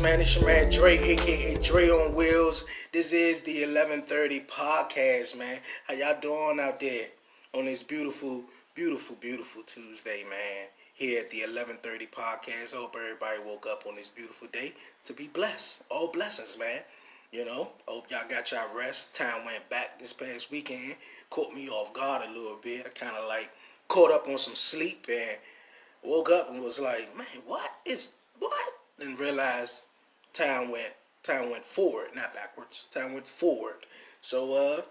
man? It's your man Dre, aka Dre on Wheels. This is the 11:30 podcast, man. How y'all doing out there on this beautiful Tuesday, man? Here at the 11:30 podcast. I hope everybody woke up on this beautiful day to be blessed. All blessings, man. I hope y'all got y'all rest. Time went back this past weekend. Caught me off guard a little bit. I kind of like caught up on some sleep and woke up and was like, man, what? And realized time went forward, not backwards. Time went forward. So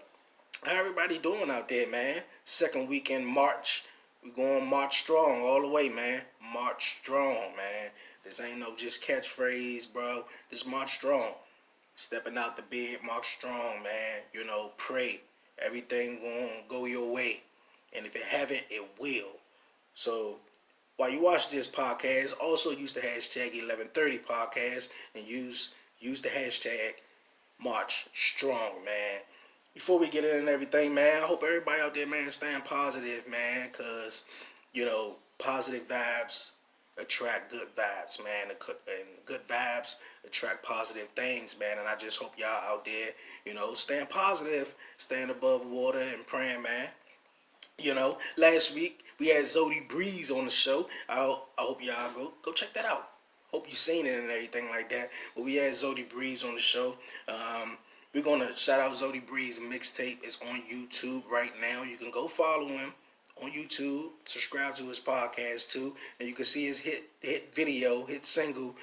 how everybody doing out there, man? Second weekend March. We going March strong all the way, man. March strong, man. This ain't no just catchphrase, bro. This March strong. Stepping out the bed, March strong, man. Pray. Everything gonna go your way. And if it haven't, it will. So while you watch this podcast, also use the hashtag 1130 podcast and use the hashtag March Strong, man. Before we get into everything, man, I hope everybody out there, man, staying positive, man, because, positive vibes attract good vibes, man, and good vibes attract positive things, man, and I just hope y'all out there, staying positive, staying above water and praying, man. Last week we had Zodi Breeze on the show. I hope y'all go check that out. Hope you seen it and everything like that. But we had Zodi Breeze on the show. We're gonna shout out Zodi Breeze mixtape. It's on YouTube right now. You can go follow him on YouTube. Subscribe to his podcast too, and you can see his hit single.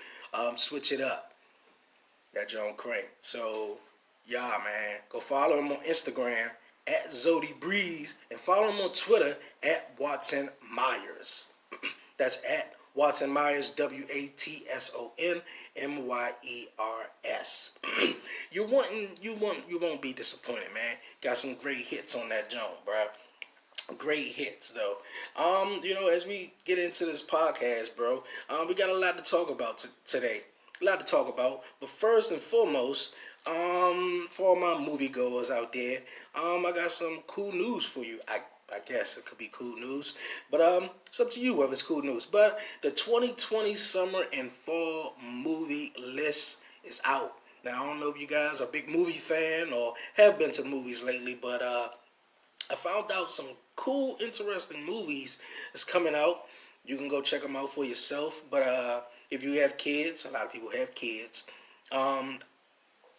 Switch It Up. That John Crank. So yeah, man, go follow him on Instagram at Zodi Breeze, and follow him on Twitter at Watson Myers. That's at Watson Myers, WATSON MYERS. You won't be disappointed, man. Got some great hits on that joint, bro. Great hits though. As we get into this podcast, bro, we got a lot to talk about today. A lot to talk about, but first and foremost, for all my moviegoers out there, I got some cool news for you. I guess it could be cool news, but it's up to you whether it's cool news. But the 2020 summer and fall movie list is out. Now, I don't know if you guys are a big movie fan or have been to movies lately, but I found out some cool, interesting movies is coming out. You can go check them out for yourself. But if you have kids, a lot of people have kids.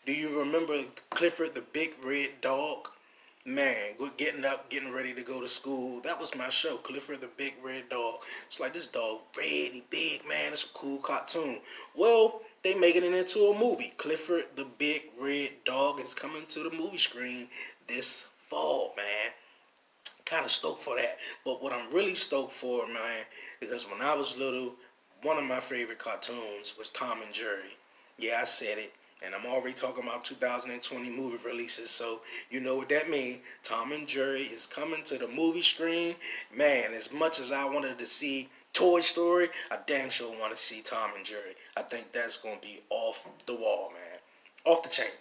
Do you remember Clifford the Big Red Dog? Man, getting ready to go to school. That was my show, Clifford the Big Red Dog. It's like this dog, red, he big, man. It's a cool cartoon. Well, they making it into a movie. Clifford the Big Red Dog is coming to the movie screen this fall, man. Kind of stoked for that. But what I'm really stoked for, man, because when I was little, one of my favorite cartoons was Tom and Jerry. Yeah, I said it. And I'm already talking about 2020 movie releases, so you know what that means. Tom and Jerry is coming to the movie screen. Man, as much as I wanted to see Toy Story, I damn sure want to see Tom and Jerry. I think that's going to be off the wall, man. Off the chain.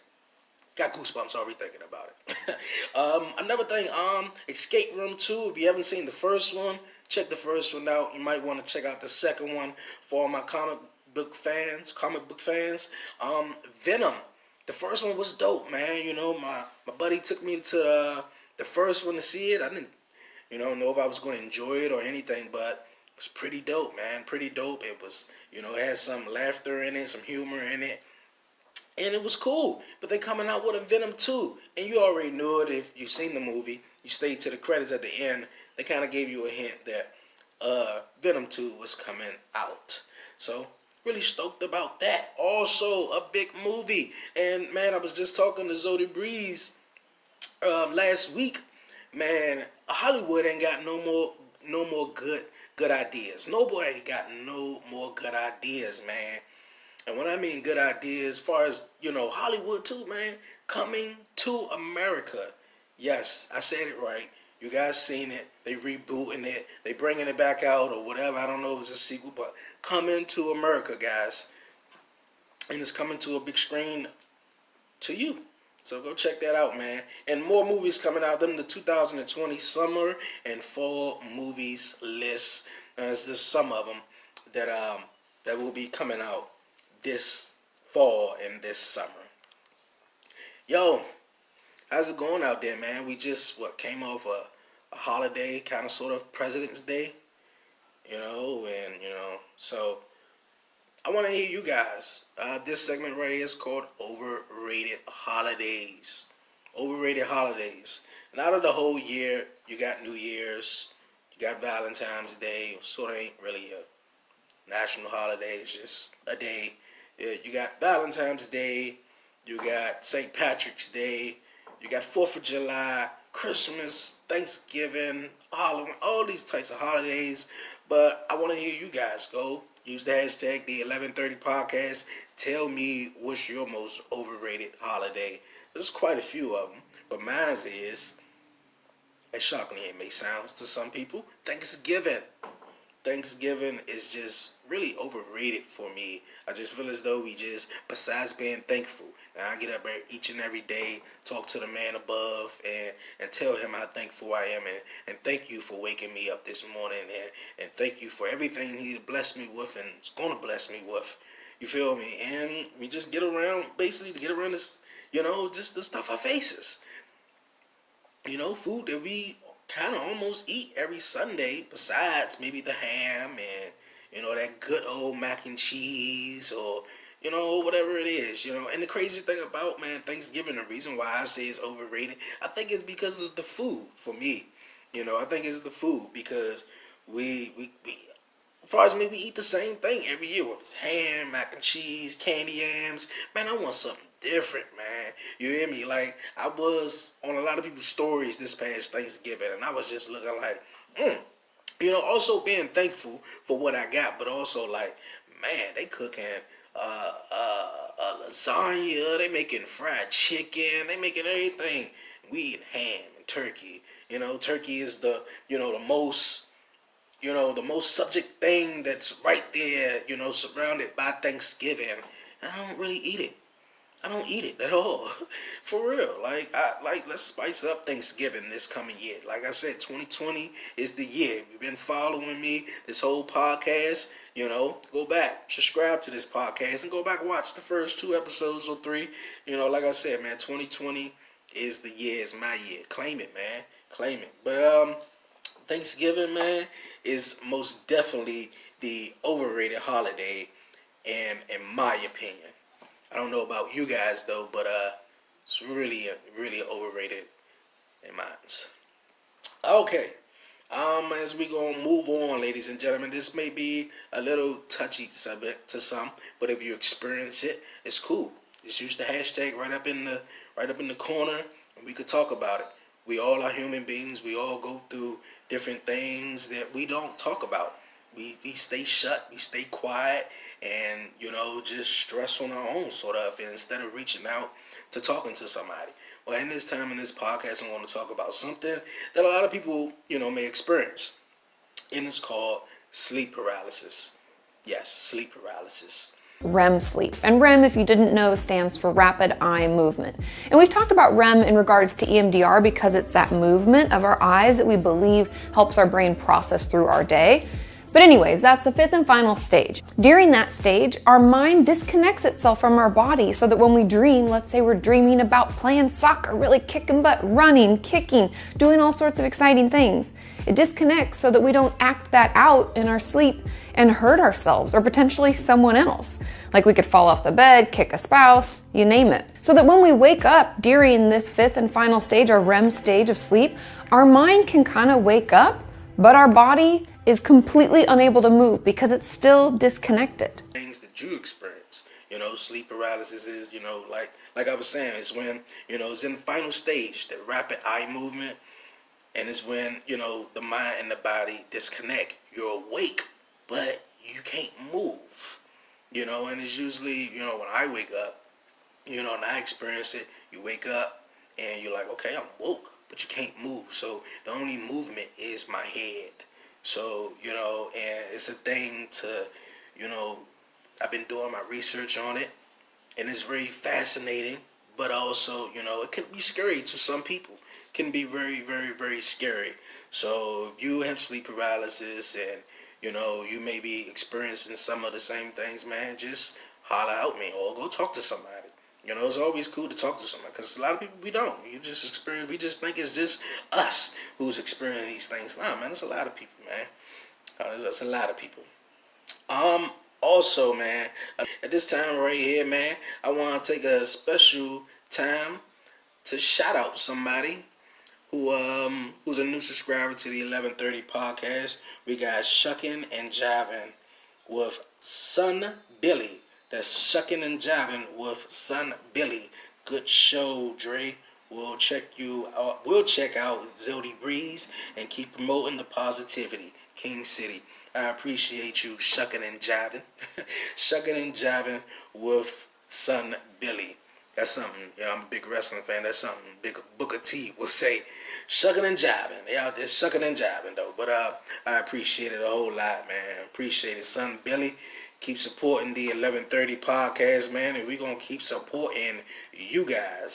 Got goosebumps already thinking about it. Another thing, Escape Room 2. If you haven't seen the first one, check the first one out. You might want to check out the second one for all my comic book fans. Venom. The first one was dope, man. My buddy took me to the first one to see it. I didn't, know if I was going to enjoy it or anything, but it was pretty dope, man. Pretty dope. It was, it had some laughter in it, some humor in it. And it was cool. But they coming out with a Venom 2. And you already knew it if you've seen the movie. You stayed to the credits at the end. They kind of gave you a hint that Venom 2 was coming out. So, really stoked about that. Also, a big movie. And, man, I was just talking to Zodi Breeze last week. Man, Hollywood ain't got no more good ideas. Nobody got no more good ideas, man. And when I mean good ideas, as far as, Hollywood too, man, coming to America. Yes, I said it right. You guys seen it. They rebooting it. They bringing it back out or whatever. I don't know if it's a sequel, but coming to America, guys. And it's coming to a big screen to you. So go check that out, man. And more movies coming out. Them the 2020 summer and fall movies list. There's some of them that will be coming out this fall and this summer. Yo, how's it going out there, man? We just came off a holiday, kind of sort of President's Day, so I want to hear you guys. This segment right here is called Overrated Holidays. Overrated Holidays. And out of the whole year, you got New Year's, you got Valentine's Day, sort of ain't really a national holiday, it's just a day. Yeah, you got Valentine's Day, you got St. Patrick's Day, you got 4th of July, Christmas, Thanksgiving, Halloween, all these types of holidays. But I want to hear you guys go. Use the hashtag the 1130 podcast. Tell me what's your most overrated holiday. There's quite a few of them, but mine is, as shockingly it may sound to some people, Thanksgiving. Thanksgiving is just really overrated for me. I just feel as though besides being thankful, and I get up each and every day, talk to the man above, and tell him how thankful I am, and thank you for waking me up this morning, and thank you for everything he blessed me with and is going to bless me with. You feel me? And we just get around this, just the stuff our faces. Food that we kind of almost eat every Sunday, besides maybe the ham and that good old mac and cheese, or whatever it is. And the crazy thing about, man, Thanksgiving, the reason why I say it's overrated, I think it's because it's the food for me. I think it's the food because we as far as me, we eat the same thing every year. Whether it's ham, mac and cheese, candy yams. Man, I want something different, man. You hear me? Like, I was on a lot of people's stories this past Thanksgiving, and I was just looking like, also being thankful for what I got, but also like, man, they cooking lasagna, they making fried chicken, they making everything. We eating ham and turkey. Turkey is the most subject thing that's right there, surrounded by Thanksgiving. And I don't really eat it. I don't eat it at all. For real. Let's spice up Thanksgiving this coming year. Like I said, 2020 is the year. If you've been following me this whole podcast, go back, subscribe to this podcast, and go back and watch the first 2 episodes or 3. Like I said, man, 2020 is the year, is my year. Claim it, man. Claim it. But Thanksgiving, man, is most definitely the overrated holiday, and in my opinion. I don't know about you guys though, but it's really, really overrated in mine. Okay, as we gonna move on, ladies and gentlemen, this may be a little touchy subject to some, but if you experience it, it's cool. Just use the hashtag right up in the corner, and we could talk about it. We all are human beings. We all go through different things that we don't talk about. We stay shut, we stay quiet, and just stress on our own sort of, instead of reaching out to talking to somebody. Well, in this time in this podcast, I'm going to talk about something that a lot of people may experience, and it's called sleep paralysis. Yes, sleep paralysis. REM sleep. And REM, if you didn't know, stands for rapid eye movement. And we've talked about REM in regards to EMDR because it's that movement of our eyes that we believe helps our brain process through our day. But anyways, that's the 5th and final stage. During that stage, our mind disconnects itself from our body so that when we dream, let's say we're dreaming about playing soccer, really kicking butt, running, kicking, doing all sorts of exciting things. It disconnects so that we don't act that out in our sleep and hurt ourselves or potentially someone else. Like we could fall off the bed, kick a spouse, you name it. So that when we wake up during this 5th and final stage, our REM stage of sleep, our mind can kind of wake up, but our body is completely unable to move because it's still disconnected. Things that you experience, sleep paralysis is, like I was saying, it's when, it's in the final stage, the rapid eye movement, and it's when, the mind and the body disconnect. You're awake, but you can't move, and it's usually, when I wake up, and I experience it, you wake up and you're like, okay, I'm woke, but you can't move. So the only movement is my head. So, and it's a thing to, I've been doing my research on it, and it's very fascinating, but also, it can be scary to some people. It can be very, very, very scary. So if you have sleep paralysis and, you may be experiencing some of the same things, man, just holler out me or go talk to somebody. You know, it's always cool to talk to somebody because a lot of people we don't. You just experience. We just think it's just us who's experiencing these things. Nah, man, it's a lot of people, man. It's a lot of people. Also, man, at this time right here, man, I want to take a special time to shout out somebody who's a new subscriber to the 1130 podcast. We got Shuckin' and Jivin' with Son Billy. That's Shuckin' and Jivin' with Son Billy. Good show, Dre. We'll check you out. We'll check out Zodi Breeze and keep promoting the positivity. King City. I appreciate you, Shuckin' and Jivin'. Shuckin' and Jivin' with Son Billy. That's something. I'm a big wrestling fan. That's something Big Booker T will say. Shucking and jiving. They out there shucking and jiving though. But I appreciate it a whole lot, man. Appreciate it, son Billy. Keep supporting the 1130 podcast, man, and we gonna keep supporting you guys.